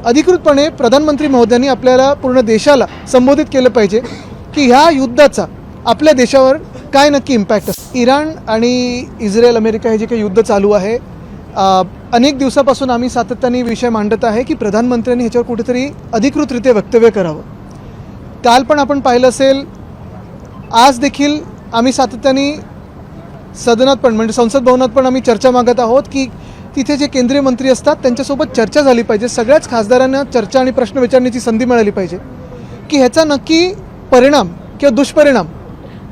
अधिकृतपणे प्रधानमंत्री महोदयांनी आपल्याला पूर्ण देशाला संबोधित केलं पाहिजे की ह्या युद्धाचा आपल्या देशावर काय नक्की इम्पॅक्ट असतो। इराण आणि इस्रायल अमेरिका हे जे काही युद्ध चालू आहे, अनेक दिवसापासून आम्ही सातत्याने विषय मांडत आहे की प्रधानमंत्र्यांनी ह्याच्यावर कुठेतरी अधिकृतरित्या वक्तव्य करावं। काल पण आपण पाहिलं असेल, आज देखील आम्ही सातत्याने सदनात पण म्हणजे संसद भवनात पण आम्ही चर्चा मागत आहोत की तिथे जे केंद्रीय मंत्री असतात त्यांच्यासोबत चर्चा झाली पाहिजे। सगळ्याच खासदारांना चर्चा आणि प्रश्न विचारण्याची संधी मिळाली पाहिजे की ह्याचा नक्की परिणाम किंवा दुष्परिणाम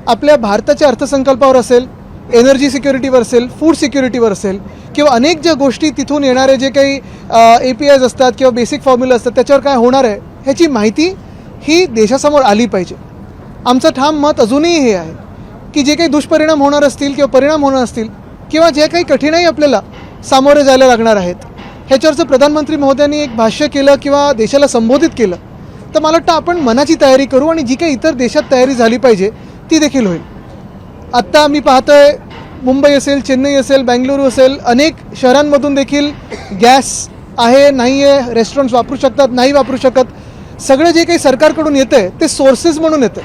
आपल्या भारताच्या अर्थसंकल्पावर असेल, एनर्जी सिक्युरिटीवर असेल, फूड सिक्युरिटीवर असेल किंवा अनेक ज्या गोष्टी तिथून येणारे जे काही APIs असतात किंवा बेसिक फॉर्म्युला असतात त्याच्यावर काय होणार आहे ह्याची माहिती ही देशासमोर आली पाहिजे। आमचं ठाम मत अजूनही हे आहे की जे काही दुष्परिणाम होणार असतील किंवा परिणाम होणार असतील किंवा जे काही कठीणाई आपल्याला सामोरे जायला लागणार आहेत ह्याच्यावरचं प्रधानमंत्री महोदयांनी एक भाष्य केलं किंवा देशाला संबोधित केलं तर मला वाटतं आपण मनाची तयारी करू आणि जी काही इतर देशात तयारी झाली पाहिजे ती देखील होईल। आत्ता मी पाहतोय मुंबई असेल, चेन्नई असेल, बेंगलुरू असेल, अनेक शहरांमधून देखील गॅस आहे, नाही आहे, रेस्टॉरंट्स वापरू शकतात, नाही वापरू शकत, सगळं जे काही सरकारकडून येतं आहे ते सोर्सेस म्हणून येतं,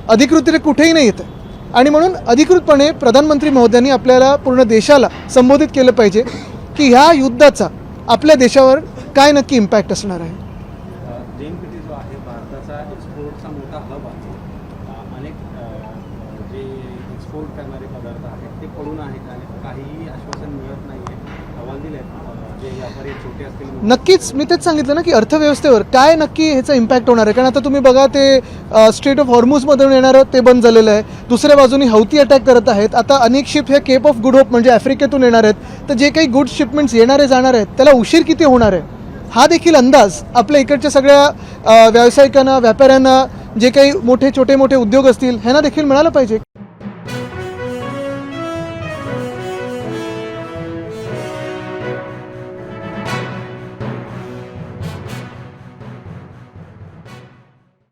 अधिकृतरित्या कुठेही नाही येतं आणि म्हणून अधिकृतपणे प्रधानमंत्री महोदयांनी आपल्याला पूर्ण देशाला संबोधित केलं पाहिजे की ह्या युद्धाचा आपल्या देशावर काय नक्की इम्पॅक्ट असणार आहे। JNPT जो आहे भारताचा एक्सपोर्टचा मोठा हब आहे। अनेक जे एक्सपोर्ट करणारे पदार्थ आहेत ते पडून आहेत आणि काहीही आश्वासन मिळत नाही आहे। अहवाल दिले जे व्यापारी छोटे असतील नक्कीच मी तेच सांगितलं ना की अर्थव्यवस्थेवर काय नक्की ह्याचा इम्पॅक्ट होणार आहे। कारण आता तुम्ही बघा ते स्ट्रेट ऑफ हॉर्मुझमधून येणारं ते बंद झालेलं आहे, दुसऱ्या बाजूनी हौती अटॅक करत आहेत, आता अनेक शिप हे केप ऑफ गुड होप म्हणजे आफ्रिकेतून येणार आहेत, तर जे काही गुड शिपमेंट्स येणारे जाणार आहेत त्याला उशीर किती होणार आहे हा देखील अंदाज आपल्या इकडच्या सगळ्या व्यावसायिकांना, व्यापाऱ्यांना, जे काही छोटे मोठे उद्योग असतील ह्यांना देखील मिळालं पाहिजे।